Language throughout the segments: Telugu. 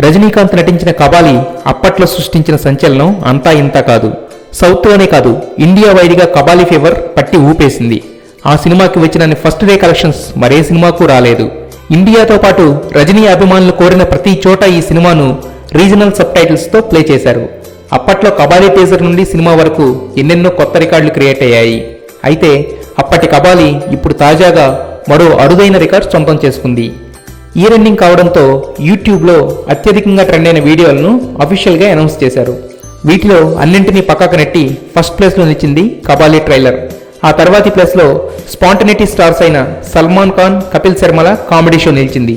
రజనీకాంత్ నటించిన కబాలి అప్పట్లో సృష్టించిన సంచలనం అంతా ఇంతా కాదు. సౌత్లోనే కాదు, ఇండియా వైడ్గా కబాలి ఫీవర్ పట్టి ఊపేసింది. ఆ సినిమాకి వచ్చిన ఫస్ట్ డే కలెక్షన్స్ మరే సినిమాకు రాలేదు. ఇండియాతో పాటు రజనీ అభిమానులు కోరిన ప్రతి చోట ఈ సినిమాను రీజనల్ సబ్ టైటిల్స్తో ప్లే చేశారు. అప్పట్లో కబాలి టీజర్ నుండి సినిమా వరకు ఎన్నెన్నో కొత్త రికార్డులు క్రియేట్ అయ్యాయి. అయితే అప్పటి కబాలి ఇప్పుడు తాజాగా మరో అరుదైన రికార్డ్ సొంతం చేసుకుంది. ఇయర్ ఎండింగ్ కావడంతో యూట్యూబ్లో అత్యధికంగా ట్రెండ్ అయిన వీడియోలను అఫీషియల్గా అనౌన్స్ చేశారు. వీటిలో అన్నింటినీ పక్కకు నెట్టి ఫస్ట్ ప్లేస్లో నిలిచింది కబాలి ట్రైలర్. ఆ తర్వాతి ప్లేస్లో స్పాంటనిటీ స్టార్స్ అయిన సల్మాన్ ఖాన్, కపిల్ శర్మల కామెడీ షో నిలిచింది.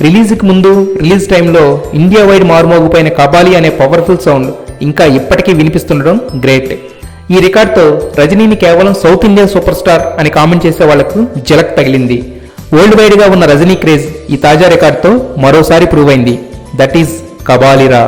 రిలీజ్కి ముందు, రిలీజ్ టైంలో ఇండియా వైడ్ మారుమోగిపోయిన కబాలి అనే పవర్ఫుల్ సౌండ్ ఇంకా ఇప్పటికీ వినిపిస్తుండడం గ్రేట్. ఈ రికార్డ్తో రజనీని కేవలం సౌత్ ఇండియన్ సూపర్ స్టార్ అని కామెంట్ చేసే వాళ్లకు జలక్ తగిలింది. వరల్డ్ వైడ్గా ఉన్న రజనీ క్రేజ్ ఈ తాజా రికార్డ్తో మరోసారి ప్రూవ్ అయింది. That is కబాలిరా.